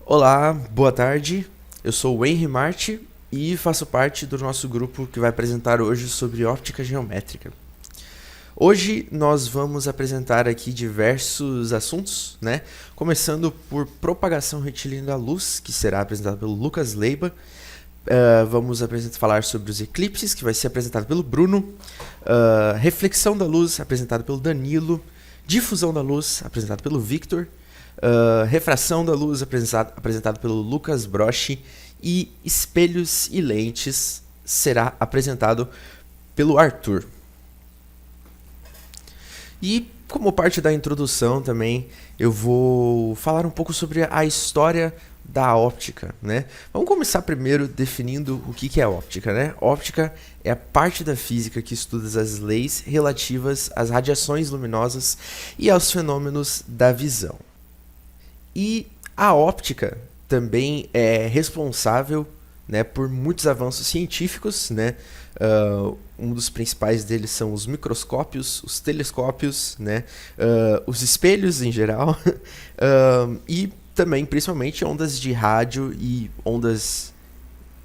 Olá, boa tarde. Eu sou o Henry Marti e faço parte do nosso grupo que vai apresentar hoje sobre óptica geométrica. Hoje nós vamos apresentar aqui diversos assuntos, né? Começando por propagação retilínea da luz, que será apresentado pelo Lucas Leiba. Vamos falar sobre os eclipses, que vai ser apresentado pelo Bruno. Reflexão da luz, apresentado pelo Danilo. Difusão da luz, apresentado pelo Victor. Refração da luz, apresentado pelo Lucas Broche. E espelhos e lentes será apresentado pelo Arthur. E como parte da introdução também, eu vou falar um pouco sobre a história da óptica, né? Vamos começar primeiro definindo o que é óptica, né? Óptica é a parte da física que estuda as leis relativas às radiações luminosas e aos fenômenos da visão. E a óptica também é responsável, né, por muitos avanços científicos, né? Um dos principais deles são os microscópios, os telescópios, né? Os espelhos em geral, e também, principalmente, ondas de rádio e ondas,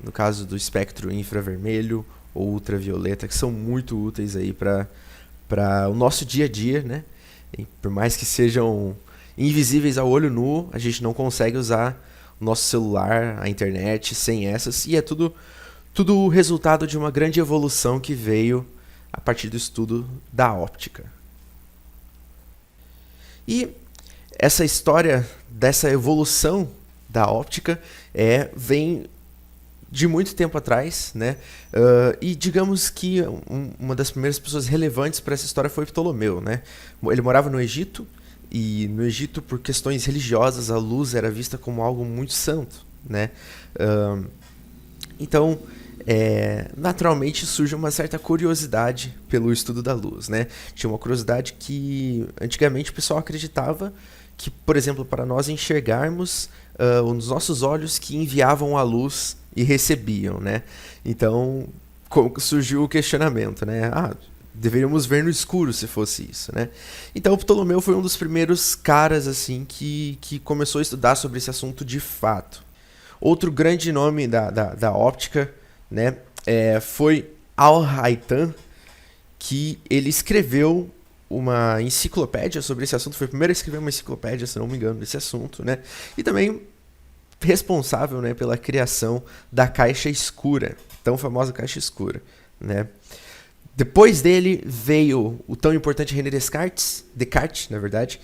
no caso do espectro infravermelho ou ultravioleta, que são muito úteis aí para o nosso dia a dia, né? E por mais que sejam invisíveis ao olho nu, a gente não consegue usar o nosso celular, a internet sem essas, e é tudo o resultado de uma grande evolução que veio a partir do estudo da óptica. E essa história dessa evolução da óptica vem de muito tempo atrás, né? E digamos que uma das primeiras pessoas relevantes para essa história foi Ptolomeu, né? Ele morava no Egito, e no Egito, por questões religiosas, a luz era vista como algo muito santo, né? Então, naturalmente surge uma certa curiosidade pelo estudo da luz, né? Tinha uma curiosidade que antigamente o pessoal acreditava que, por exemplo, para nós enxergarmos, os nossos olhos que enviavam a luz e recebiam, né? Então surgiu o questionamento, né? Deveríamos ver no escuro se fosse isso, né? Então Ptolomeu foi um dos primeiros caras assim que começou a estudar sobre esse assunto de fato. Outro grande nome da óptica, né, foi Al-Haytham, que ele escreveu uma enciclopédia sobre esse assunto. Foi o primeiro a escrever uma enciclopédia, se não me engano, desse assunto, né? E também responsável, né, pela criação da caixa escura, tão famosa caixa escura, né? Depois dele veio o tão importante René Descartes, na verdade,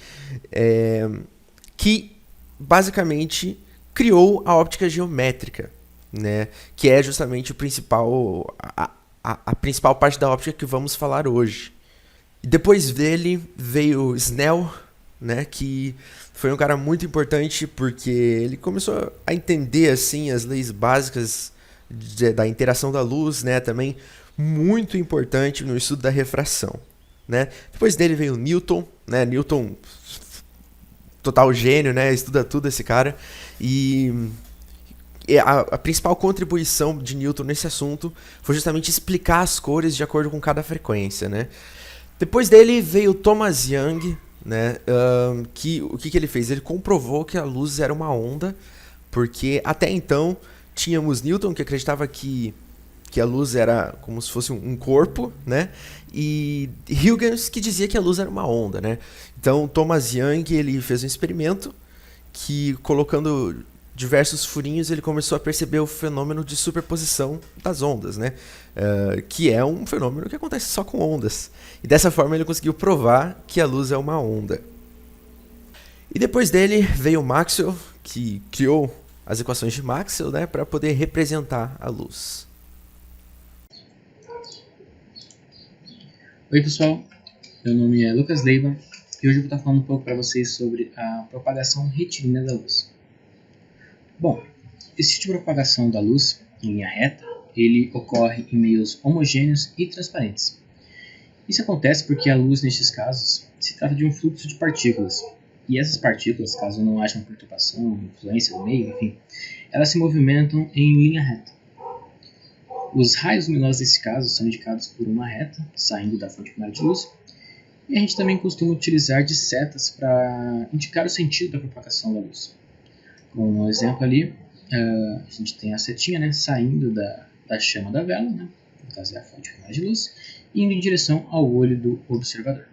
que basicamente criou a óptica geométrica, né? Que é justamente a principal parte da óptica que vamos falar hoje. E depois dele veio Snell, né? Que foi um cara muito importante porque ele começou a entender assim as leis básicas da interação da luz, né? Também muito importante no estudo da refração, né? Depois dele veio Newton, né? Newton, total gênio, né? Estuda tudo esse cara. E a principal contribuição de Newton nesse assunto foi justamente explicar as cores de acordo com cada frequência, né? Depois dele veio Thomas Young, né? O que ele fez? Ele comprovou que a luz era uma onda, porque até então tínhamos Newton, que acreditava que a luz era como se fosse um corpo, né? E Huygens, que dizia que a luz era uma onda, né? Então Thomas Young, ele fez um experimento que, colocando diversos furinhos, ele começou a perceber o fenômeno de superposição das ondas, né? Que é um fenômeno que acontece só com ondas. E dessa forma ele conseguiu provar que a luz é uma onda. E depois dele veio Maxwell, que criou as equações de Maxwell, né, para poder representar a luz. Oi pessoal, meu nome é Lucas Leiva e hoje eu vou estar falando um pouco para vocês sobre a propagação retilínea da luz. Bom, esse tipo de propagação da luz em linha reta, ele ocorre em meios homogêneos e transparentes. Isso acontece porque a luz, nestes casos, se trata de um fluxo de partículas, e essas partículas, caso não haja uma perturbação, influência no meio, enfim, elas se movimentam em linha reta. Os raios luminosos desse caso são indicados por uma reta, saindo da fonte primária de luz, e a gente também costuma utilizar de setas para indicar o sentido da propagação da luz. Como um exemplo ali, a gente tem a setinha, né, saindo da chama da vela, né, no caso é a fonte primária de luz, indo em direção ao olho do observador.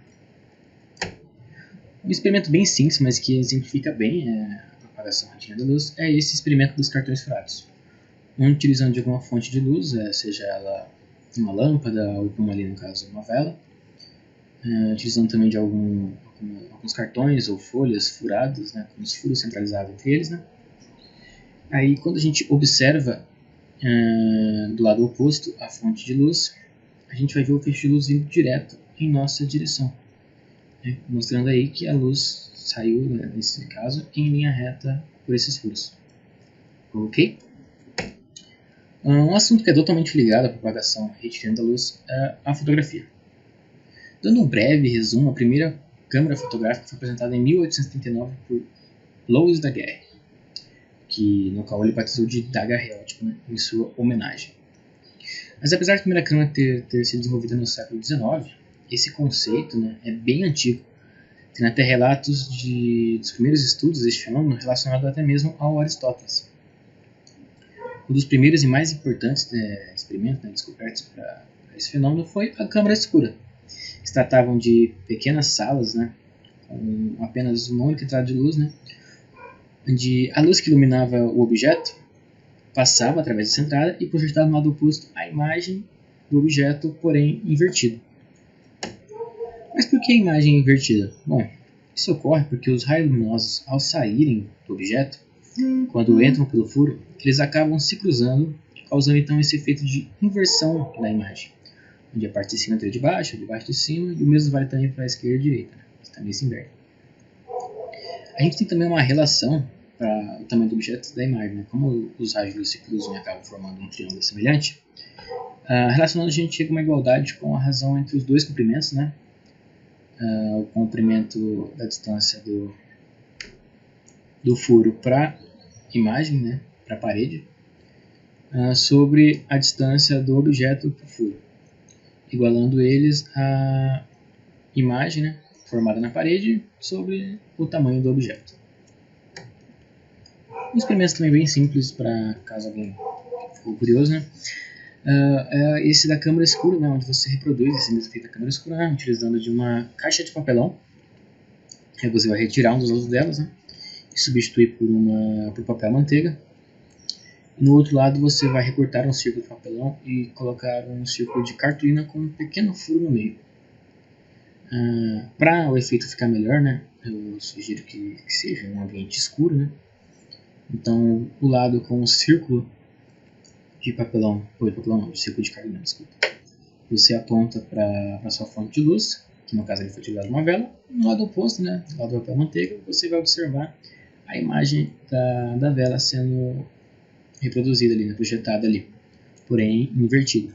Um experimento bem simples, mas que exemplifica bem a propagação retilínea da luz, é esse experimento dos cartões furados, onde utilizando de alguma fonte de luz, seja ela uma lâmpada ou como ali no caso uma vela, utilizando também de alguns cartões ou folhas furadas, né, com os furos centralizados entre eles, né. Aí quando a gente observa do lado oposto a fonte de luz, a gente vai ver o feixe de luz vindo direto em nossa direção, né, mostrando aí que a luz saiu, né, nesse caso, em linha reta por esses furos. Ok? Um assunto que é totalmente ligado à propagação retilínea da luz é a fotografia. Dando um breve resumo, a primeira câmera fotográfica foi apresentada em 1839 por Louis Daguerre, no qual ele batizou de daguerreótipo, né, em sua homenagem. Mas apesar da primeira câmera ter sido desenvolvida no século XIX, esse conceito, né, é bem antigo, tendo até relatos dos primeiros estudos deste fenômeno relacionado até mesmo ao Aristóteles. Um dos primeiros e mais importantes experimentos, né, descobertos para esse fenômeno foi a câmara escura. Se tratavam de pequenas salas, né, com apenas uma única entrada de luz, né, onde a luz que iluminava o objeto passava através dessa entrada e projetava no lado oposto a imagem do objeto, porém invertido. Mas por que a imagem invertida? Bom, isso ocorre porque os raios luminosos, ao saírem do objeto, quando entram pelo furo, eles acabam se cruzando, causando então esse efeito de inversão da imagem, onde a parte de cima entra de baixo de cima, e o mesmo vale também para a esquerda e a direita, né? Também se inverte. A gente tem também uma relação para o tamanho do objeto da imagem, né? Como os raios de luz se cruzam e acabam formando um triângulo semelhante, relacionando a gente chega a uma igualdade com a razão entre os dois comprimentos, né? O comprimento da distância do furo para a imagem, né? Para a parede, sobre a distância do objeto para o furo, igualando eles à imagem, né, formada na parede sobre o tamanho do objeto. Um experimento também bem simples, para caso alguém ficou curioso, né, é esse da câmara escura, né, onde você reproduz esse mesmo efeito da câmara escura, né, utilizando de uma caixa de papelão. Aí você vai retirar um dos lados delas, né, e substituir por papel manteiga. No outro lado você vai recortar um círculo de papelão e colocar um círculo de cartolina com um pequeno furo no meio. Para o efeito ficar melhor, né, eu sugiro que seja um ambiente escuro, né. Então o lado com o círculo de papelão, de círculo de cartolina, desculpa, você aponta para a sua fonte de luz, que no caso ele foi utilizado uma vela. No lado oposto, né, do lado do papel manteiga, você vai observar a imagem da vela sendo reproduzida ali, né, projetada ali, porém invertida.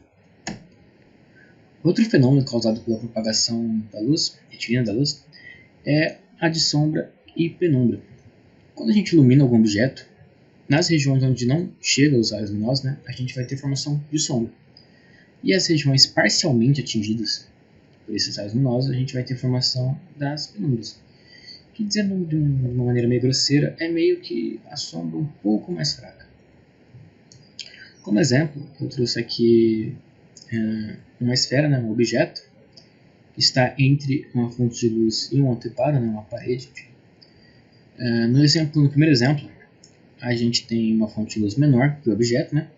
Outro fenômeno causado pela propagação da luz, retilínea da luz, é a de sombra e penumbra. Quando a gente ilumina algum objeto, nas regiões onde não chegam os raios luminosos, né, a gente vai ter formação de sombra. E as regiões parcialmente atingidas por esses raios luminosos, a gente vai ter formação das penumbras. Que, dizendo de uma maneira meio grosseira, é meio que a sombra um pouco mais fraca. Como exemplo, eu trouxe aqui uma esfera, né, um objeto, que está entre uma fonte de luz e um anteparo, né, uma parede. No primeiro exemplo, a gente tem uma fonte de luz menor que o objeto, né?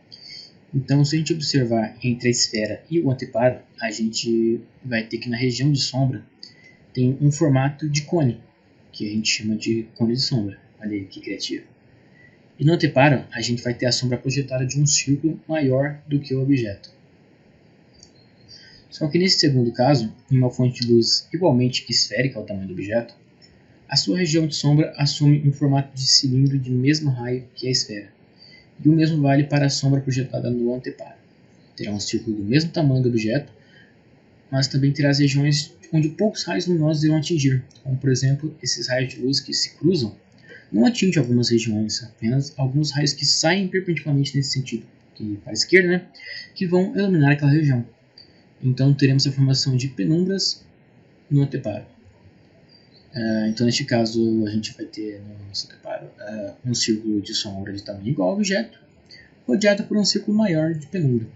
Então, se a gente observar entre a esfera e o anteparo, a gente vai ter que na região de sombra tem um formato de cone, que a gente chama de cone de sombra. Olha aí que criativo. E no anteparo, a gente vai ter a sombra projetada de um círculo maior do que o objeto. Só que nesse segundo caso, em uma fonte de luz igualmente esférica ao tamanho do objeto, a sua região de sombra assume um formato de cilindro de mesmo raio que a esfera. E o mesmo vale para a sombra projetada no anteparo. Terá um círculo do mesmo tamanho do objeto, mas também terá as regiões onde poucos raios luminosos irão atingir, como por exemplo esses raios de luz que se cruzam, não atingem algumas regiões, apenas alguns raios que saem perpendicularmente nesse sentido, que para a esquerda, né, que vão iluminar aquela região. Então teremos a formação de penumbras no anteparo. Então, neste caso, a gente vai ter no nosso preparo um círculo de sombra de tamanho igual ao objeto, rodeado por um círculo maior de penumbra.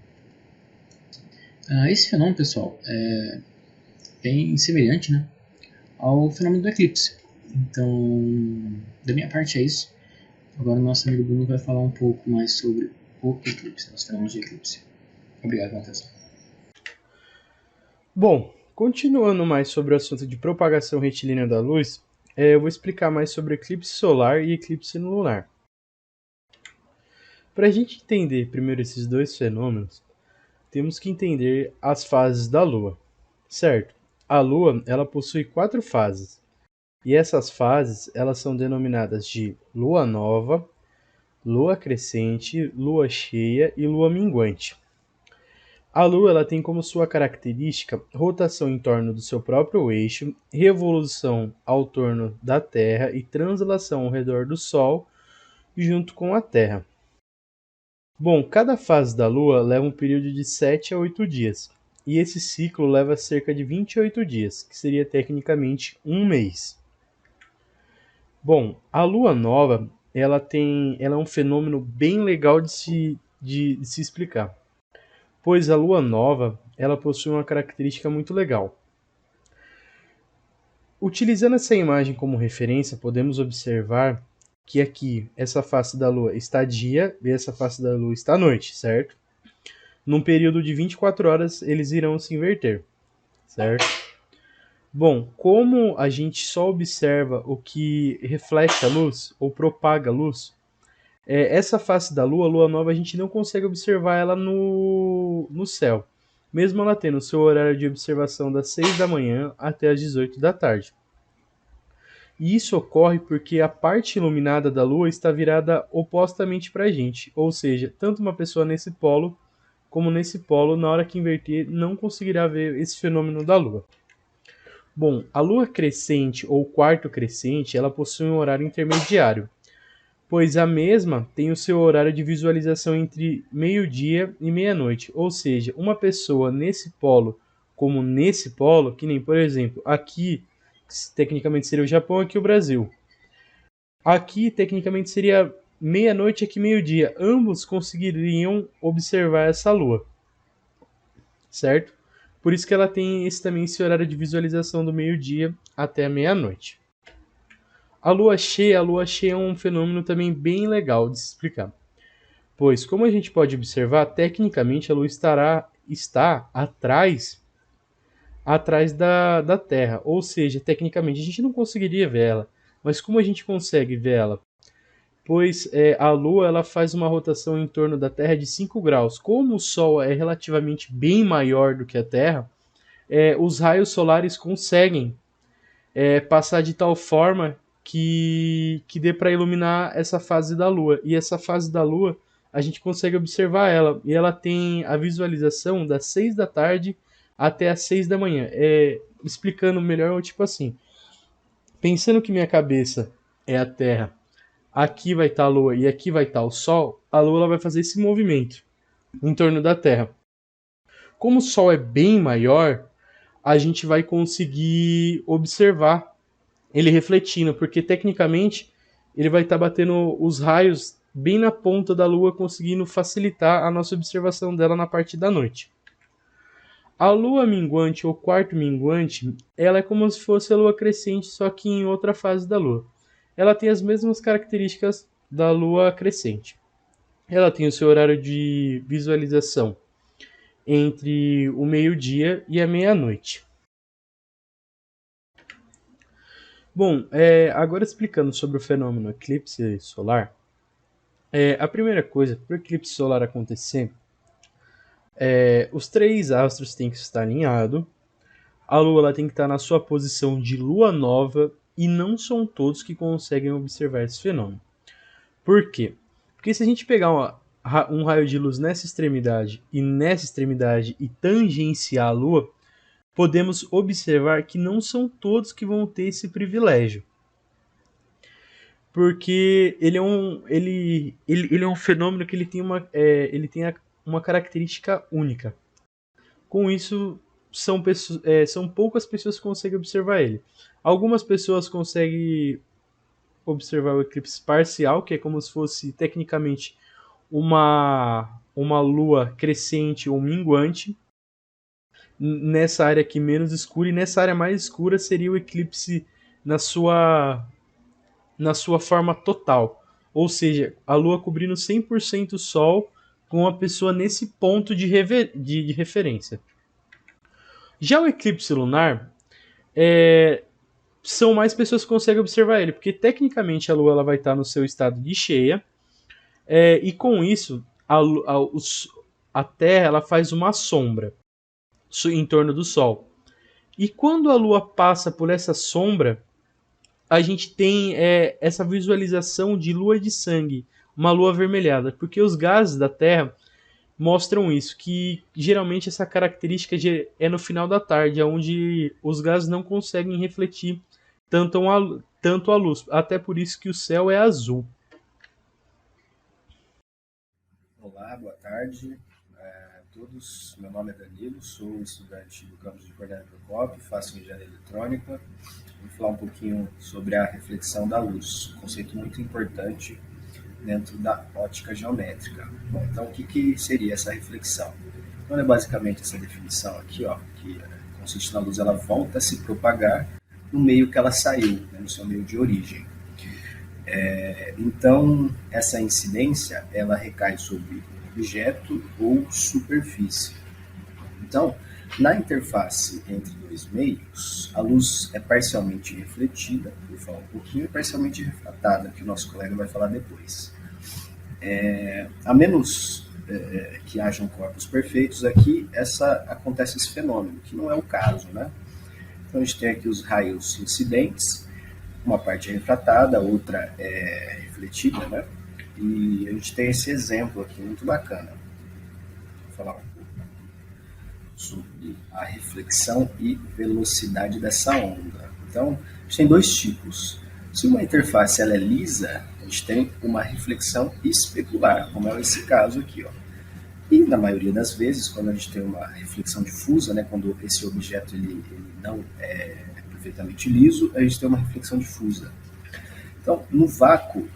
Esse fenômeno, pessoal, é bem semelhante, né, ao fenômeno do eclipse. Então, da minha parte é isso. Agora o nosso amigo Bruno vai falar um pouco mais sobre o eclipse, os fenômenos de eclipse. Obrigado pela atenção. Bom, continuando mais sobre o assunto de propagação retilínea da luz, eu vou explicar mais sobre eclipse solar e eclipse lunar. Para a gente entender primeiro esses dois fenômenos, temos que entender as fases da Lua, certo? A Lua, ela possui 4 fases, e essas fases elas são denominadas de Lua Nova, Lua Crescente, Lua Cheia e Lua Minguante. A Lua ela tem como sua característica rotação em torno do seu próprio eixo, revolução ao torno da Terra e translação ao redor do Sol junto com a Terra. Bom, cada fase da Lua leva um período de 7 a 8 dias, e esse ciclo leva cerca de 28 dias, que seria tecnicamente um mês. Bom, a Lua Nova ela é um fenômeno bem legal de se explicar, pois a Lua Nova ela possui uma característica muito legal. Utilizando essa imagem como referência, podemos observar que aqui essa face da Lua está dia e essa face da Lua está noite, certo? Num período de 24 horas eles irão se inverter, certo? Bom, como a gente só observa o que reflete a luz ou propaga a luz, essa face da Lua, a Lua Nova, a gente não consegue observar ela no céu, mesmo ela tendo o seu horário de observação das 6 da manhã até as 18 da tarde. E isso ocorre porque a parte iluminada da Lua está virada opostamente para a gente, ou seja, tanto uma pessoa nesse polo como nesse polo, na hora que inverter, não conseguirá ver esse fenômeno da Lua. Bom, a Lua crescente ou quarto crescente, ela possui um horário intermediário, pois a mesma tem o seu horário de visualização entre meio-dia e meia-noite, ou seja, uma pessoa nesse polo como nesse polo, que nem, por exemplo, aqui tecnicamente seria o Japão, aqui o Brasil. Aqui tecnicamente seria meia-noite, aqui meio-dia. Ambos conseguiriam observar essa lua, certo? Por isso que ela tem esse horário de visualização do meio-dia até a meia-noite. A lua cheia é um fenômeno também bem legal de se explicar. Pois, como a gente pode observar, tecnicamente a lua está atrás da Terra. Ou seja, tecnicamente a gente não conseguiria ver ela. Mas como a gente consegue ver ela? Pois a Lua ela faz uma rotação em torno da Terra de 5 graus. Como o Sol é relativamente bem maior do que a Terra, os raios solares conseguem passar de tal forma que dê para iluminar essa fase da Lua. E essa fase da Lua, a gente consegue observar ela. E ela tem a visualização das 6 da tarde até as 6 da manhã. Explicando melhor, tipo assim, pensando que minha cabeça é a Terra, aqui vai estar a Lua e aqui vai estar o Sol, a Lua ela vai fazer esse movimento em torno da Terra. Como o Sol é bem maior, a gente vai conseguir observar ele refletindo, porque tecnicamente ele vai estar batendo os raios bem na ponta da Lua, conseguindo facilitar a nossa observação dela na parte da noite. A lua minguante ou quarto minguante, ela é como se fosse a lua crescente, só que em outra fase da lua. Ela tem as mesmas características da lua crescente. Ela tem o seu horário de visualização entre o meio-dia e a meia-noite. Bom, agora explicando sobre o fenômeno eclipse solar, a primeira coisa, para o eclipse solar acontecer, os 3 astros têm que estar alinhados, a Lua ela tem que estar na sua posição de Lua Nova e não são todos que conseguem observar esse fenômeno. Por quê? Porque se a gente pegar um raio de luz nessa extremidade e tangenciar a Lua, podemos observar que não são todos que vão ter esse privilégio. Porque ele é um fenômeno que ele tem uma característica única. Com isso, são poucas pessoas que conseguem observar ele. Algumas pessoas conseguem observar o eclipse parcial, que é como se fosse, tecnicamente, uma lua crescente ou minguante, nessa área aqui menos escura, e nessa área mais escura seria o eclipse na sua forma total. Ou seja, a lua cobrindo 100% o sol com a pessoa nesse ponto de referência. Já o eclipse lunar, são mais pessoas que conseguem observar ele, porque tecnicamente a lua ela vai estar no seu estado de cheia, e com isso a Terra ela faz uma sombra em torno do Sol. E quando a lua passa por essa sombra, a gente tem essa visualização de lua de sangue, uma lua avermelhada, porque os gases da Terra mostram isso, que geralmente essa característica é no final da tarde, onde os gases não conseguem refletir tanto a luz, até por isso que o céu é azul. Olá, boa tarde a todos. Meu nome é Danilo, sou estudante do campus de Cornélio Procópio, faço engenharia eletrônica. Vou falar um pouquinho sobre a reflexão da luz, um conceito muito importante dentro da ótica geométrica. Bom, então, o que seria essa reflexão? Então, é basicamente essa definição aqui, ó, que consiste na luz, ela volta a se propagar no meio que ela saiu, né, no seu meio de origem. Então, essa incidência, ela recai sobre objeto ou superfície. Então, na interface entre dois meios, a luz é parcialmente refletida, vou falar um pouquinho, e parcialmente refratada, que o nosso colega vai falar depois. A menos que hajam corpos perfeitos aqui, acontece esse fenômeno, que não é o caso, né? Então, a gente tem aqui os raios incidentes, uma parte é refratada, a outra é refletida, né? E a gente tem esse exemplo aqui muito bacana. Vou falar um pouco sobre a reflexão e velocidade dessa onda. Então, a gente tem dois tipos. Se uma interface ela é lisa, a gente tem uma reflexão especular, como é esse caso aqui, ó. E na maioria das vezes, quando a gente tem uma reflexão difusa, né, quando esse objeto ele não é perfeitamente liso, a gente tem uma reflexão difusa. Então, no vácuo,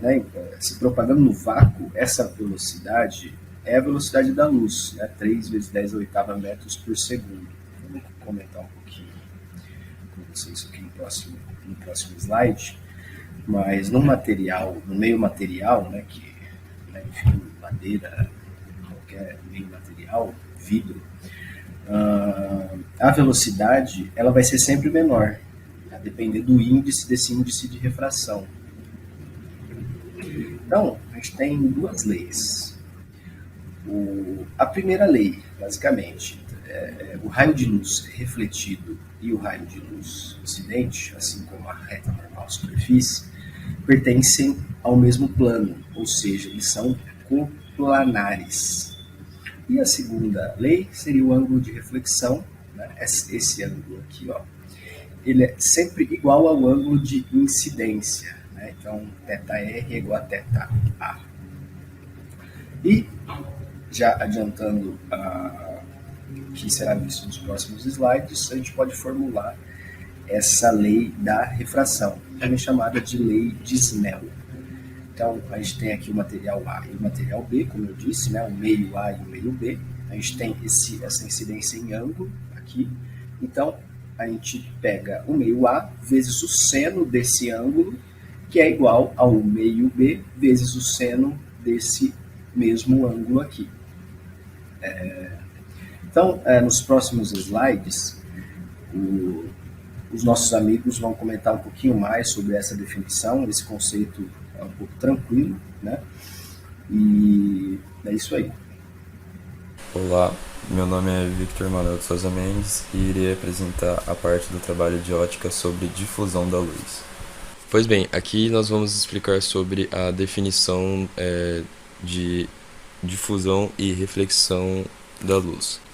né, se propagando no vácuo, essa velocidade é a velocidade da luz, né, 3 vezes 10 a oitava metros por segundo. Vou comentar um pouquinho com vocês isso aqui no próximo slide. Mas no meio material, né, enfim, madeira, qualquer meio material, vidro, a velocidade ela vai ser sempre menor, a depender desse índice de refração. Então, a gente tem duas leis. A primeira lei, basicamente, o raio de luz refletido e o raio de luz incidente, assim como a reta normal superfície, pertencem ao mesmo plano, ou seja, eles são coplanares. E a segunda lei seria o ângulo de reflexão, né? Esse ângulo aqui, ó, ele é sempre igual ao ângulo de incidência, né? Então, θr é igual a θa. E, já adiantando o que será visto nos próximos slides, a gente pode formular essa lei da refração, também chamada de lei de Snell. Então, a gente tem aqui o material A e o material B, como eu disse, né, o meio A e o meio B. A gente tem essa incidência em ângulo aqui. Então, a gente pega o meio A vezes o seno desse ângulo, que é igual ao meio B vezes o seno desse mesmo ângulo aqui. Então, nos próximos slides, os nossos amigos vão comentar um pouquinho mais sobre essa definição, esse conceito é um pouco tranquilo, né? E é isso aí. Olá, meu nome é Victor Manuel de Souza Mendes e irei apresentar a parte do trabalho de ótica sobre difusão da luz. Pois bem, aqui nós vamos explicar sobre a definição de difusão e reflexão da luz.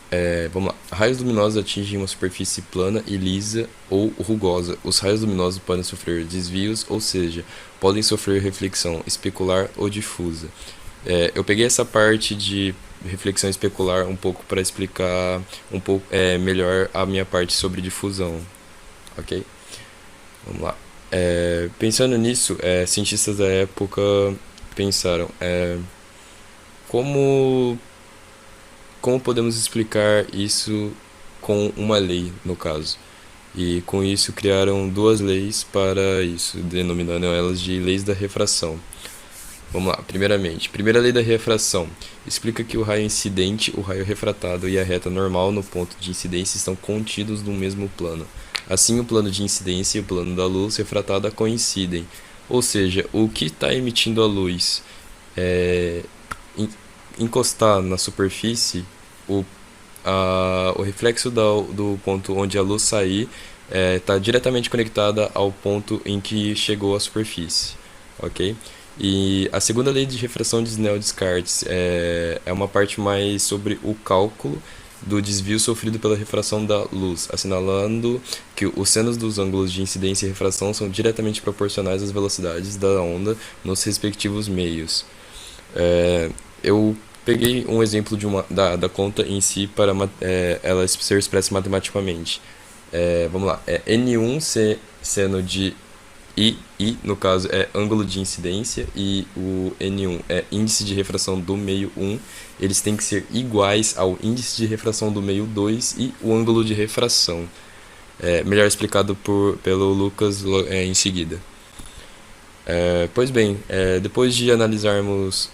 Vamos lá. Raios luminosos atingem uma superfície plana e lisa ou rugosa. Os raios luminosos podem sofrer desvios, ou seja, podem sofrer reflexão especular ou difusa. Eu peguei essa parte reflexão especular um pouco para explicar um pouco melhor a minha parte sobre difusão, ok? Vamos lá. Pensando nisso, cientistas da época pensaram como podemos explicar isso com uma lei, no caso. E com isso criaram duas leis para isso, denominando elas de leis da refração. Vamos lá, primeiramente. Primeira lei da refração explica que o raio incidente, o raio refratado e a reta normal no ponto de incidência estão contidos no mesmo plano. Assim, o plano de incidência e o plano da luz refratada coincidem. Ou seja, o que está emitindo a luz encostar na superfície, o reflexo do ponto onde a luz sair está diretamente conectada ao ponto em que chegou a superfície, ok? E a segunda lei de refração de Snell-Descartes é uma parte mais sobre o cálculo do desvio sofrido pela refração da luz, assinalando que os senos dos ângulos de incidência e refração são diretamente proporcionais às velocidades da onda nos respectivos meios. Eu peguei um exemplo da conta em si para ela ser expressa matematicamente. Vamos lá. N1 seno de I, no caso, é ângulo de incidência, e o N1 é índice de refração do meio 1. Eles têm que ser iguais ao índice de refração do meio 2 e o ângulo de refração. Melhor explicado pelo Lucas em seguida. Pois bem, depois de analisarmos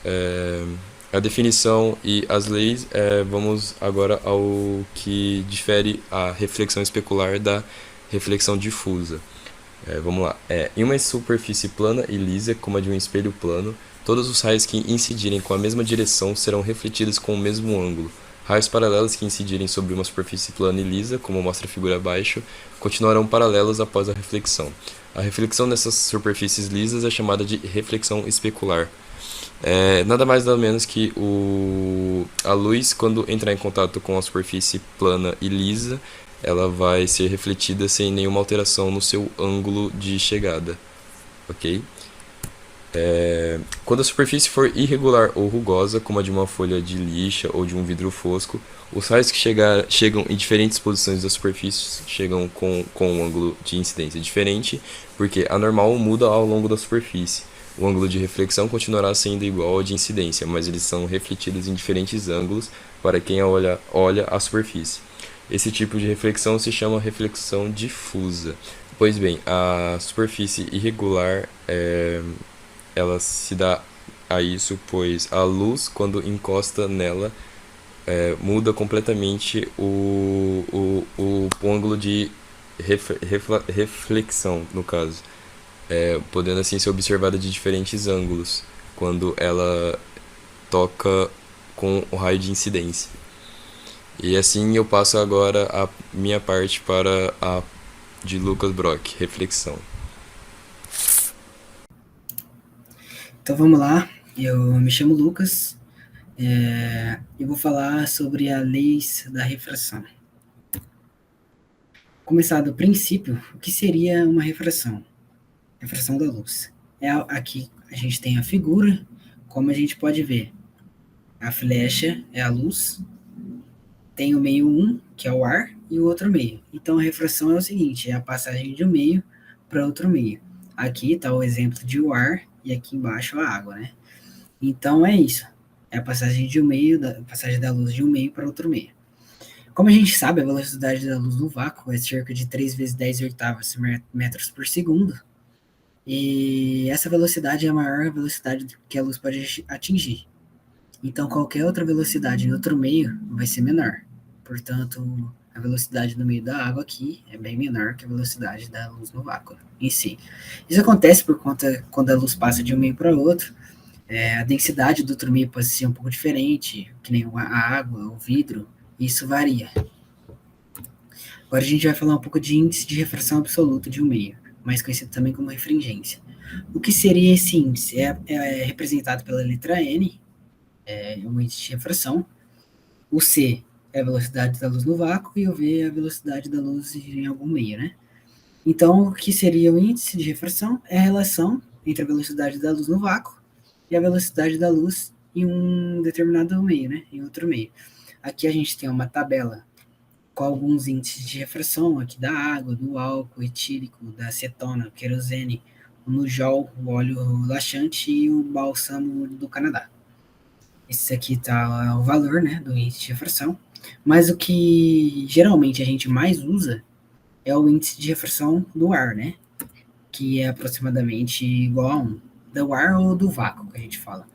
a definição e as leis, vamos agora ao que difere a reflexão especular da reflexão difusa. Vamos lá. Em uma superfície plana e lisa, como a de um espelho plano, todos os raios que incidirem com a mesma direção serão refletidos com o mesmo ângulo. Raios paralelos que incidirem sobre uma superfície plana e lisa, como mostra a figura abaixo, continuarão paralelos após a reflexão. A reflexão nessas superfícies lisas é chamada de reflexão especular. Nada mais nada menos que a luz, quando entrar em contato com a superfície plana e lisa, ela vai ser refletida sem nenhuma alteração no seu ângulo de chegada, ok? Quando a superfície for irregular ou rugosa, como a de uma folha de lixa ou de um vidro fosco, os raios que chegam em diferentes posições da superfície chegam com um ângulo de incidência diferente, porque a normal muda ao longo da superfície. O ângulo de reflexão continuará sendo igual ao de incidência, mas eles são refletidos em diferentes ângulos para quem olha a superfície. Esse tipo de reflexão se chama reflexão difusa. Pois bem, a superfície irregular ela se dá a isso, pois a luz, quando encosta nela, muda completamente o ângulo de reflexão, no caso, podendo assim ser observada de diferentes ângulos quando ela toca com o raio de incidência. E assim eu passo agora a minha parte para a de Lucas Brock, reflexão. Então vamos lá, eu me chamo Lucas, eu vou falar sobre as leis da refração. Começar do princípio, o que seria uma refração? Refração da luz. Aqui a gente tem a figura, como a gente pode ver. A flecha é a luz, tem o meio 1, que é o ar, e o outro meio. Então a refração é o seguinte, é a passagem de um meio para outro meio. Aqui está o exemplo de o ar, e aqui embaixo a água, né? Então é isso, é a passagem de um meio, passagem da luz de um meio para outro meio. Como a gente sabe, a velocidade da luz no vácuo é cerca de 3 vezes 10 oitavas metros por segundo, e essa velocidade é a maior velocidade que a luz pode atingir. Então qualquer outra velocidade em outro meio vai ser menor. Portanto, a velocidade no meio da água aqui é bem menor que a velocidade da luz no vácuo em si. Isso acontece por conta quando a luz passa de um meio para outro, a densidade do outro meio pode ser um pouco diferente, que nem a água, o vidro, isso varia. Agora a gente vai falar um pouco de índice de refração absoluto de um meio, mais conhecido também como refringência. O que seria esse índice? É representado pela letra N, um índice de refração. O C é a velocidade da luz no vácuo e o V é a velocidade da luz em algum meio, né? Então, o que seria o índice de refração? É a relação entre a velocidade da luz no vácuo e a velocidade da luz em um determinado meio, né? Em outro meio. Aqui a gente tem uma tabela com alguns índices de refração aqui da água, do álcool etílico, da acetona, querosene, o nujol, o óleo laxante e o bálsamo do Canadá. Esse aqui tá o valor, né, do índice de refração. Mas o que geralmente a gente mais usa é o índice de refração do ar, né? Que é aproximadamente igual a 1. Do ar ou do vácuo, que a gente fala.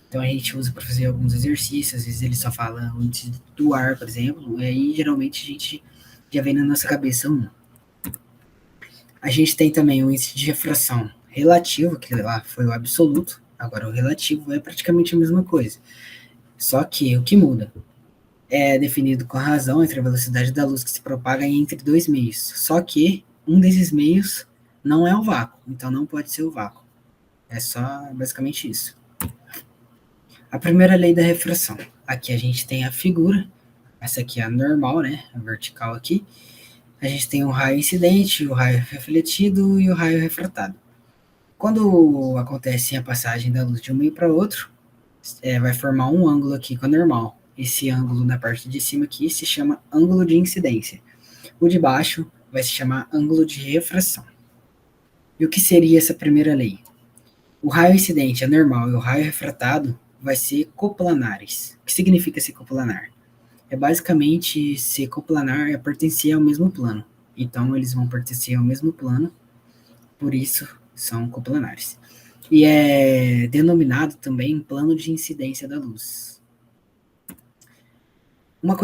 Então a gente usa para fazer alguns exercícios, às vezes ele só fala o índice do ar, por exemplo, e aí geralmente a gente já vem na nossa cabeça 1. A gente tem também o índice de refração relativo, que lá foi o absoluto, agora o relativo é praticamente a mesma coisa. Só que o que muda é definido com a razão entre a velocidade da luz que se propaga entre dois meios. Só que um desses meios não é o vácuo, então não pode ser o vácuo. É só basicamente isso. A primeira lei da refração. Aqui a gente tem a figura, essa aqui é a normal, né? A vertical aqui. A gente tem o raio incidente, o raio refletido e o raio refratado. Quando acontece a passagem da luz de um meio para outro, vai formar um ângulo aqui com a normal. Esse ângulo na parte de cima aqui se chama ângulo de incidência. O de baixo vai se chamar ângulo de refração. E o que seria essa primeira lei? O raio incidente, a normal, e o raio refratado vai ser coplanares. O que significa ser coplanar? É basicamente ser coplanar é pertencer ao mesmo plano. Então eles vão pertencer ao mesmo plano, por isso são coplanares. E é denominado também plano de incidência da luz. Uma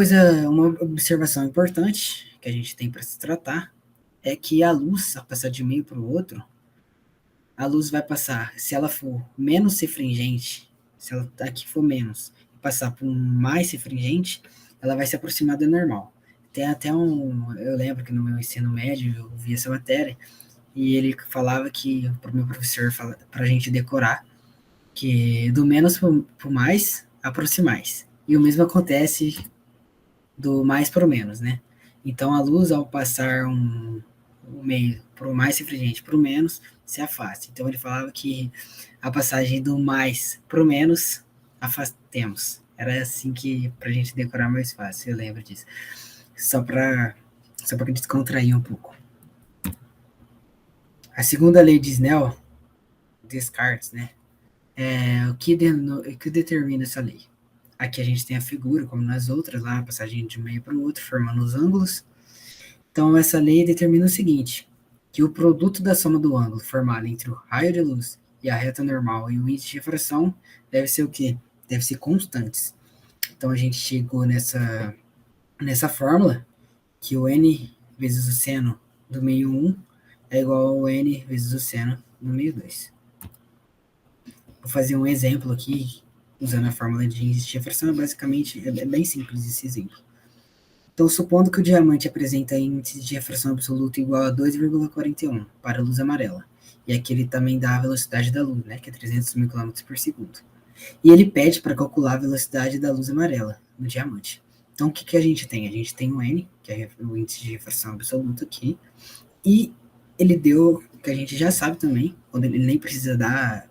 observação importante que a gente tem para se tratar é que a luz, ao passar de um meio para o outro, a luz vai passar, se ela for menos refringente, se ela aqui for menos, e passar por um mais refringente, ela vai se aproximar da normal. Tem até eu lembro que no meu ensino médio eu vi essa matéria, e ele falava que, para o meu professor, para a gente decorar, que do menos para o mais, aproximais. E o mesmo acontece do mais para o menos, né? Então a luz, ao passar o meio para o mais refringente para o menos, se afasta. Então ele falava que a passagem do mais para o menos, afastemos. Era assim que, para a gente decorar mais fácil, eu lembro disso. Só para descontrair um pouco. A segunda lei de Snell, Descartes, né? O que determina essa lei? Aqui a gente tem a figura, como nas outras, lá, a passagem de um meio para o outro, formando os ângulos. Então, essa lei determina o seguinte, que o produto da soma do ângulo formado entre o raio de luz e a reta normal e o índice de refração deve ser o quê? Deve ser constantes. Então, a gente chegou nessa fórmula que o n vezes o seno do meio 1 é igual ao n vezes o seno do meio 2. Vou fazer um exemplo aqui, usando a fórmula de índice de refração, basicamente, é bem simples esse exemplo. Então, supondo que o diamante apresenta índice de refração absoluto igual a 2,41 para a luz amarela, e aqui ele também dá a velocidade da luz, né, que é 300 mil km por segundo. E ele pede para calcular a velocidade da luz amarela no diamante. Então, o que a gente tem? A gente tem o n, que é o índice de refração absoluto aqui, e ele deu, que a gente já sabe também, quando ele nem precisa dar,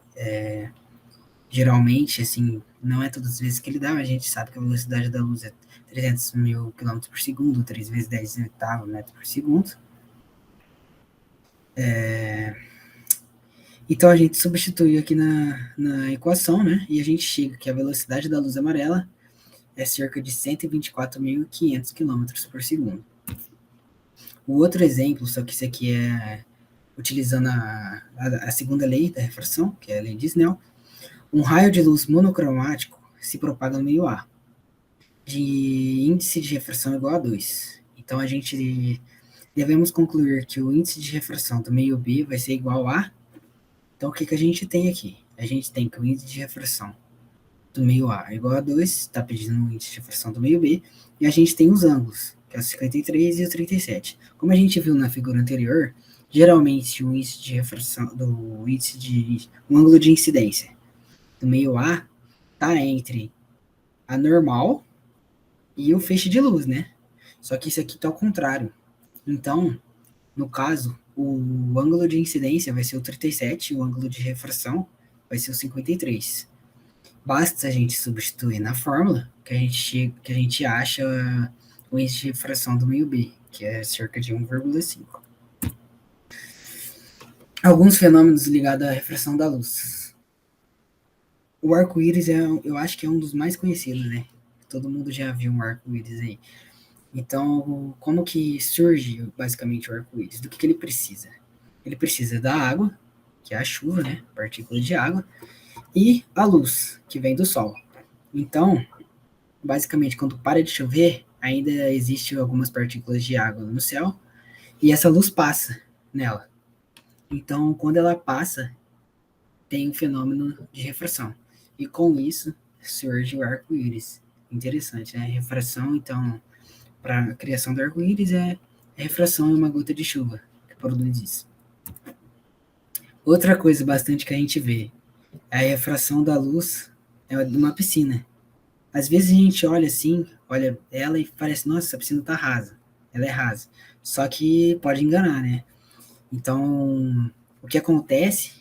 geralmente, assim, não é todas as vezes que ele dá, mas a gente sabe que a velocidade da luz é 300 mil km por segundo, 3 vezes 10 oitavo metro por segundo. Então a gente substitui aqui na equação, né? E a gente chega que a velocidade da luz amarela é cerca de 124.500 km por segundo. O outro exemplo, só que esse aqui é utilizando a segunda lei da refração, que é a lei de Snell. Um raio de luz monocromático se propaga no meio A, de índice de refração igual a 2. Então, a gente devemos concluir que o índice de refração do meio B vai ser igual a... Então, o que a gente tem aqui? A gente tem que o índice de refração do meio A é igual a 2, está pedindo o índice de refração do meio B, e a gente tem os ângulos, que é o 53 e o 37. Como a gente viu na figura anterior, geralmente o índice de refração, o ângulo de incidência do meio A está entre a normal e o feixe de luz, né? Só que isso aqui está ao contrário. Então, no caso, o ângulo de incidência vai ser o 37 e o ângulo de refração vai ser o 53. Basta a gente substituir na fórmula que a gente acha o índice de refração do meio B, que é cerca de 1,5. Alguns fenômenos ligados à refração da luz. O arco-íris eu acho que é um dos mais conhecidos, né? Todo mundo já viu um arco-íris aí. Então, como que surge basicamente o arco-íris? Do que ele precisa? Ele precisa da água, que é a chuva, né? Partículas de água, e a luz, que vem do sol. Então, basicamente, quando para de chover, ainda existem algumas partículas de água no céu, e essa luz passa nela. Então, quando ela passa, tem um fenômeno de refração. E com isso, surge o arco-íris. Interessante, né? Refração, então, para a criação do arco-íris é refração em uma gota de chuva que produz isso. Outra coisa bastante que a gente vê é a refração da luz de uma piscina. Às vezes a gente olha assim, olha ela e parece, nossa, essa piscina tá rasa. Ela é rasa. Só que pode enganar, né? Então, o que acontece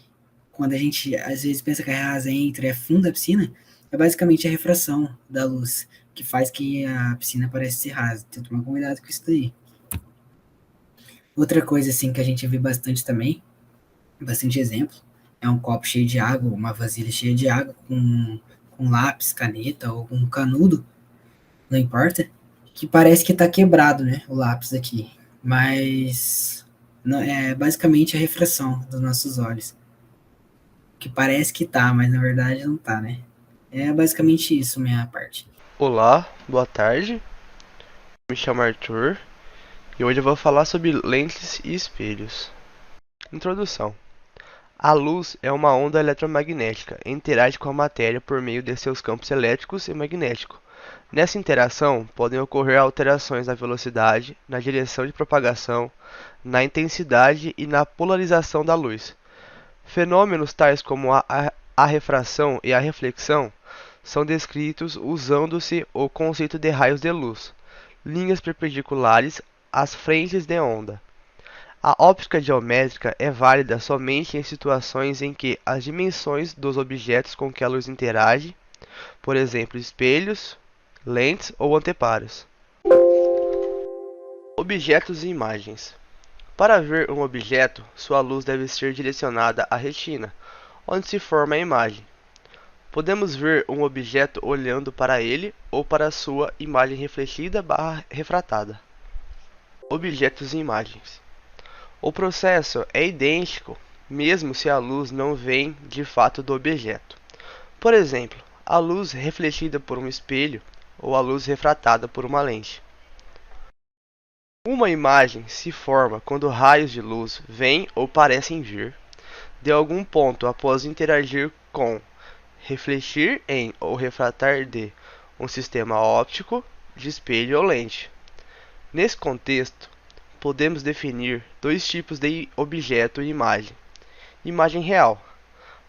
quando a gente às vezes pensa que a rasa entra e é fundo da piscina, é basicamente a refração da luz, que faz que a piscina pareça ser rasa. Tem que tomar cuidado com isso daí. Outra coisa assim que a gente vê bastante também, bastante exemplo, é um copo cheio de água, uma vasilha cheia de água com lápis, caneta ou um canudo, não importa, que parece que está quebrado, né, o lápis aqui, mas não, é basicamente a refração dos nossos olhos, que parece que tá, mas na verdade não tá, né. É basicamente isso, minha parte. Olá, boa tarde. Me chamo Arthur e hoje eu vou falar sobre lentes e espelhos. Introdução. A luz é uma onda eletromagnética e interage com a matéria por meio de seus campos elétricos e magnéticos. Nessa interação, podem ocorrer alterações na velocidade, na direção de propagação, na intensidade e na polarização da luz. Fenômenos tais como a refração e a reflexão são descritos usando-se o conceito de raios de luz, linhas perpendiculares às frentes de onda. A óptica geométrica é válida somente em situações em que as dimensões dos objetos com que a luz interage, por exemplo, espelhos, lentes ou anteparos. Objetos e imagens. Para ver um objeto, sua luz deve ser direcionada à retina, onde se forma a imagem. Podemos ver um objeto olhando para ele ou para sua imagem refletida/refratada. Objetos e imagens. O processo é idêntico, mesmo se a luz não vem de fato do objeto. Por exemplo, a luz refletida por um espelho ou a luz refratada por uma lente. Uma imagem se forma quando raios de luz vêm ou parecem vir de algum ponto após interagir com, refletir em ou refratar de um sistema óptico, de espelho ou lente. Nesse contexto, podemos definir dois tipos de objeto e imagem. Imagem real,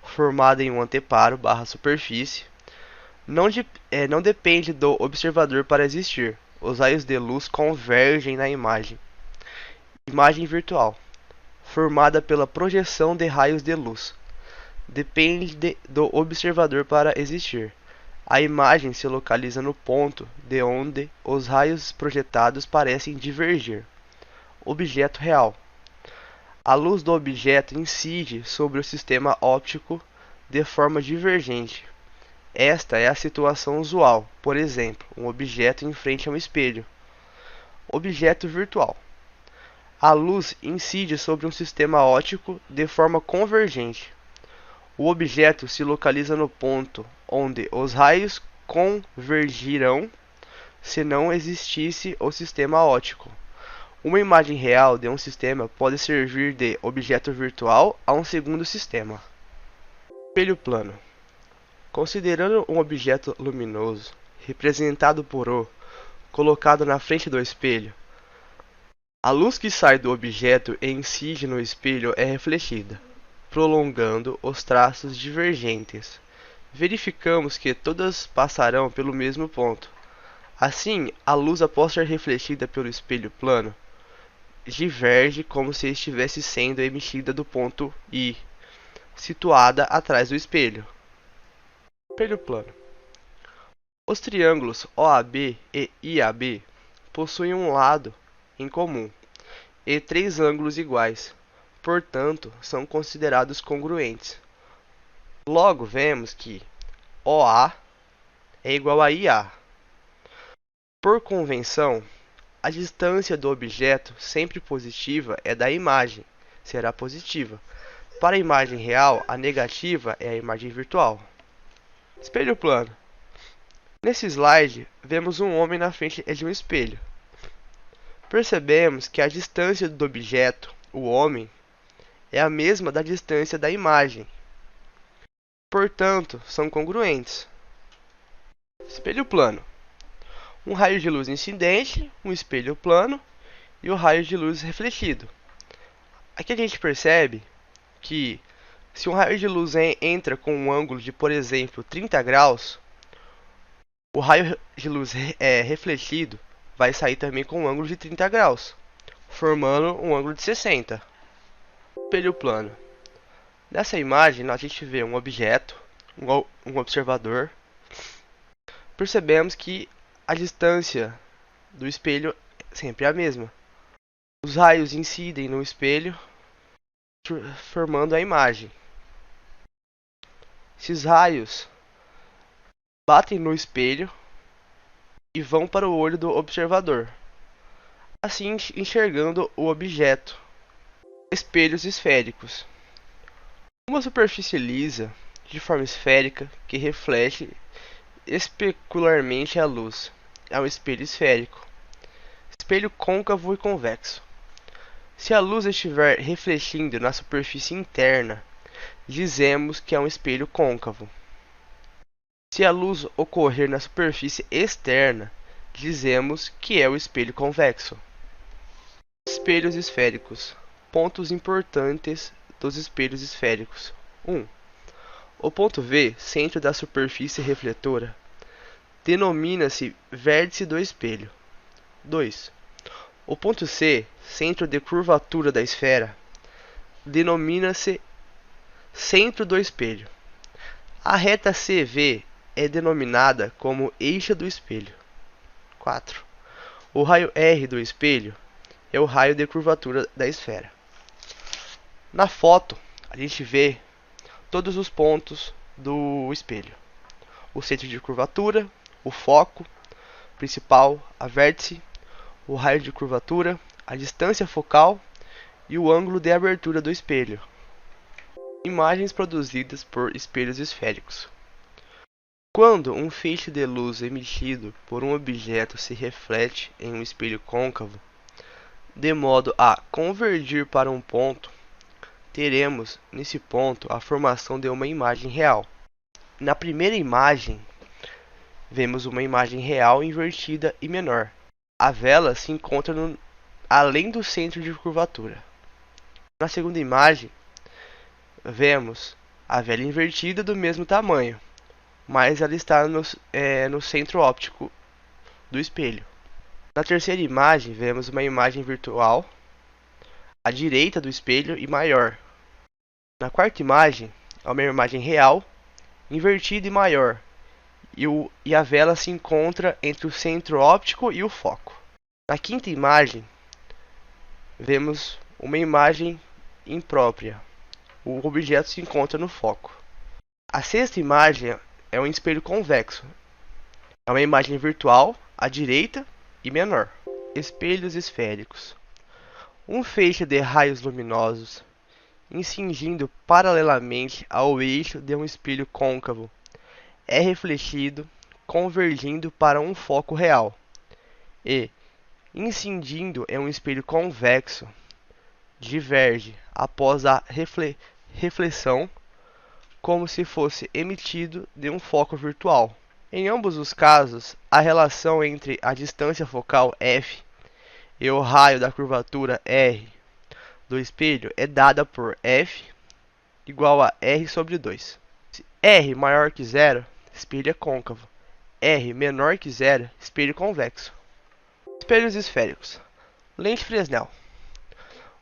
formada em um anteparo/superfície, não depende do observador para existir. Os raios de luz convergem na imagem. Imagem virtual, formada pela projeção de raios de luz. Depende do observador para existir. A imagem se localiza no ponto de onde os raios projetados parecem divergir. Objeto real. A luz do objeto incide sobre o sistema óptico de forma divergente. Esta é a situação usual, por exemplo, um objeto em frente a um espelho. Objeto virtual. A luz incide sobre um sistema óptico de forma convergente. O objeto se localiza no ponto onde os raios convergirão se não existisse o sistema óptico. Uma imagem real de um sistema pode servir de objeto virtual a um segundo sistema. Espelho plano. Considerando um objeto luminoso, representado por O, colocado na frente do espelho, a luz que sai do objeto e incide no espelho é refletida, prolongando os traços divergentes. Verificamos que todas passarão pelo mesmo ponto. Assim, a luz após ser refletida pelo espelho plano diverge como se estivesse sendo emitida do ponto I, situada atrás do espelho. Espelho plano. Os triângulos OAB e IAB possuem um lado em comum e três ângulos iguais, portanto, são considerados congruentes. Logo, vemos que OA é igual a IA. Por convenção, a distância do objeto sempre positiva é da imagem, será positiva. Para a imagem real, a negativa é a imagem virtual. Espelho plano. Nesse slide, vemos um homem na frente de um espelho. Percebemos que a distância do objeto, o homem, é a mesma da distância da imagem. Portanto, são congruentes. Espelho plano. Um raio de luz incidente, um espelho plano e o raio de luz refletido. Aqui a gente percebe que se um raio de luz entra com um ângulo de, por exemplo, 30 graus, o raio de luz refletido vai sair também com um ângulo de 30 graus, formando um ângulo de 60. Espelho plano. Nessa imagem, a gente vê um objeto, um observador. Percebemos que a distância do espelho é sempre a mesma. Os raios incidem no espelho, formando a imagem. Esses raios batem no espelho e vão para o olho do observador, assim enxergando o objeto. Espelhos esféricos. Uma superfície lisa, de forma esférica, que reflete especularmente a luz, é um espelho esférico. Espelho côncavo e convexo. Se a luz estiver refletindo na superfície interna, dizemos que é um espelho côncavo. Se a luz ocorrer na superfície externa, dizemos que é o espelho convexo. Espelhos esféricos. Pontos importantes dos espelhos esféricos. 1. O ponto V, centro da superfície refletora, denomina-se vértice do espelho. 2. O ponto C, centro de curvatura da esfera, denomina-se centro do espelho. A reta CV é denominada como eixo do espelho. 4. O raio R do espelho é o raio de curvatura da esfera. Na foto, a gente vê todos os pontos do espelho: o centro de curvatura, o foco principal, a vértice, o raio de curvatura, a distância focal e o ângulo de abertura do espelho. Imagens produzidas por espelhos esféricos. Quando um feixe de luz emitido por um objeto se reflete em um espelho côncavo, de modo a convergir para um ponto, teremos nesse ponto a formação de uma imagem real. Na primeira imagem, vemos uma imagem real invertida e menor. A vela se encontra além do centro de curvatura. Na segunda imagem, vemos a vela invertida do mesmo tamanho, mas ela está no centro óptico do espelho. Na terceira imagem, vemos uma imagem virtual à direita do espelho e maior. Na quarta imagem, é uma imagem real, invertida e maior, e a vela se encontra entre o centro óptico e o foco. Na quinta imagem, vemos uma imagem imprópria. O objeto se encontra no foco. A sexta imagem é um espelho convexo. É uma imagem virtual à direita e menor. Espelhos esféricos. Um feixe de raios luminosos incingindo paralelamente ao eixo de um espelho côncavo é refletido convergindo para um foco real e, incidindo em um espelho convexo, diverge após a reflexão como se fosse emitido de um foco virtual. Em ambos os casos, a relação entre a distância focal f e o raio da curvatura r do espelho é dada por f igual a r sobre 2. Se r maior que zero, espelho é côncavo. R menor que zero, espelho convexo. Espelhos esféricos. Lente Fresnel.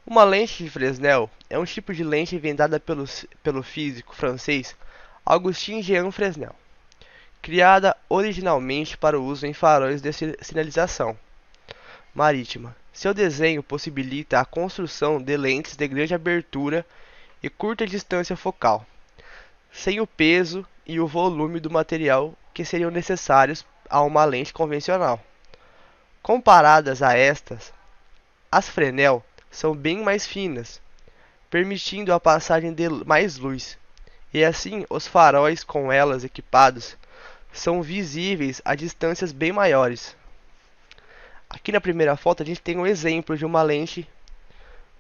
Uma lente de Fresnel é um tipo de lente inventada pelo físico francês Augustin Jean Fresnel. criada originalmente para o uso em faróis de sinalização marítima. Seu desenho possibilita a construção de lentes de grande abertura e curta distância focal, sem o peso e o volume do material que seriam necessários a uma lente convencional. Comparadas a estas, as Fresnel são bem mais finas, permitindo a passagem de mais luz, e assim os faróis com elas equipados são visíveis a distâncias bem maiores. Aqui na primeira foto a gente tem um exemplo de uma lente,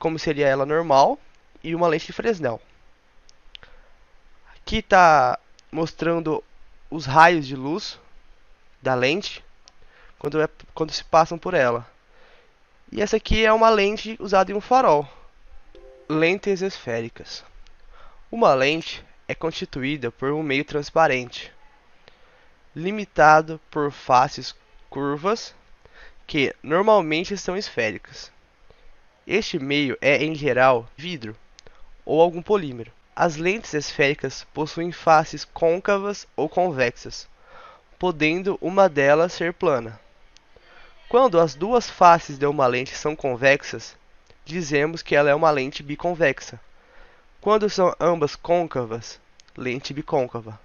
como seria ela normal, e uma lente de Fresnel. Aqui está mostrando os raios de luz da lente quando se passam por ela. E essa aqui é uma lente usada em um farol. Lentes esféricas. Uma lente é constituída por um meio transparente, limitado por faces curvas que normalmente são esféricas. Este meio é, em geral, vidro ou algum polímero. As lentes esféricas possuem faces côncavas ou convexas, podendo uma delas ser plana. Quando as duas faces de uma lente são convexas, dizemos que ela é uma lente biconvexa. Quando são ambas côncavas, lente bicôncava.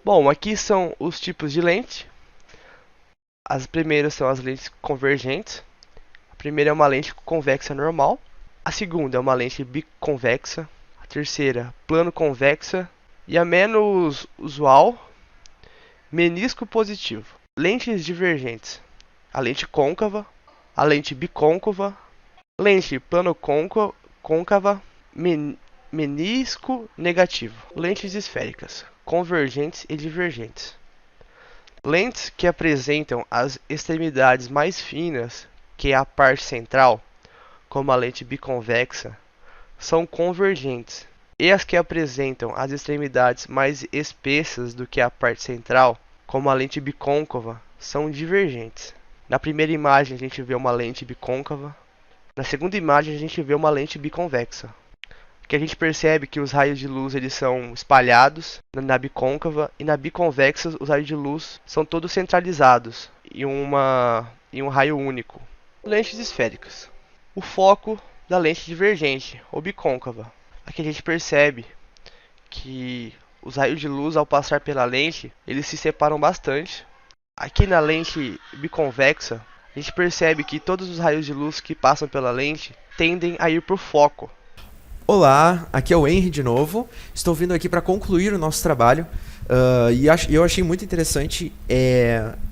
Bom, aqui são os tipos de lente. As primeiras são as lentes convergentes. A primeira é uma lente convexa normal. A segunda é uma lente biconvexa. A terceira, plano convexa. E a menos usual, menisco positivo. Lentes divergentes. A lente côncava, a lente bicôncava, lente plano côncava, menisco negativo. Lentes esféricas, convergentes e divergentes. Lentes que apresentam as extremidades mais finas que a parte central, como a lente biconvexa, são convergentes, e as que apresentam as extremidades mais espessas do que a parte central, como a lente bicôncava, são divergentes. Na primeira imagem a gente vê uma lente bicôncava, na segunda imagem a gente vê uma lente biconvexa. Aqui a gente percebe que os raios de luz eles são espalhados na bicôncava, e na biconvexa os raios de luz são todos centralizados em um raio único. Lentes esféricas. O foco da lente divergente ou bicôncava. Aqui a gente percebe que os raios de luz ao passar pela lente eles se separam bastante. Aqui na lente biconvexa a gente percebe que todos os raios de luz que passam pela lente tendem a ir para o foco. Olá, aqui é o Henry de novo. Estou vindo aqui para concluir o nosso trabalho e eu achei muito interessante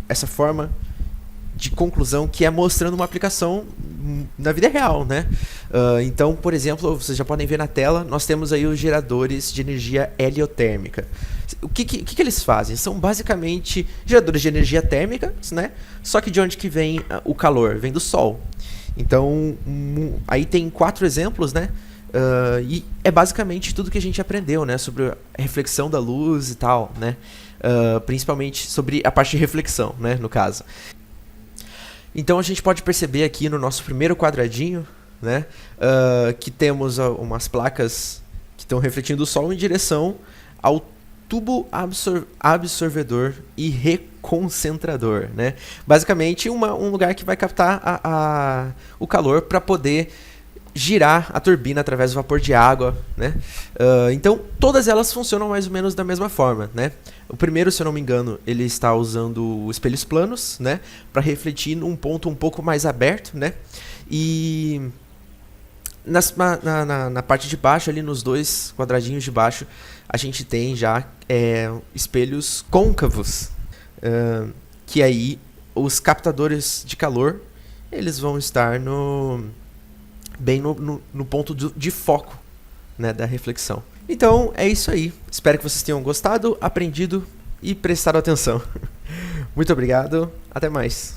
essa forma de conclusão que é mostrando uma aplicação na vida real, né? Então, por exemplo, vocês já podem ver na tela, nós temos aí os geradores de energia heliotérmica. O que eles fazem? São basicamente geradores de energia térmica, né? Só que de onde que vem o calor? Vem do sol. Então, aí tem 4 exemplos, né? E é basicamente tudo que a gente aprendeu, né? Sobre a reflexão da luz e tal, né? Principalmente sobre a parte de reflexão, né? No caso. Então a gente pode perceber aqui no nosso primeiro quadradinho, né? Que temos umas placas que estão refletindo o sol em direção ao tubo absorvedor e reconcentrador, né? Basicamente um lugar que vai captar o calor para poder girar a turbina através do vapor de água, né? Então todas elas funcionam mais ou menos da mesma forma, né? O primeiro, se eu não me engano, ele está usando espelhos planos, né, para refletir num ponto um pouco mais aberto, né? E na parte de baixo, ali nos 2 quadradinhos de baixo, a gente tem já espelhos côncavos, que aí os captadores de calor eles vão estar bem no ponto de foco, né, da reflexão. Então é isso aí. Espero que vocês tenham gostado, aprendido e prestado atenção. Muito obrigado. Até mais.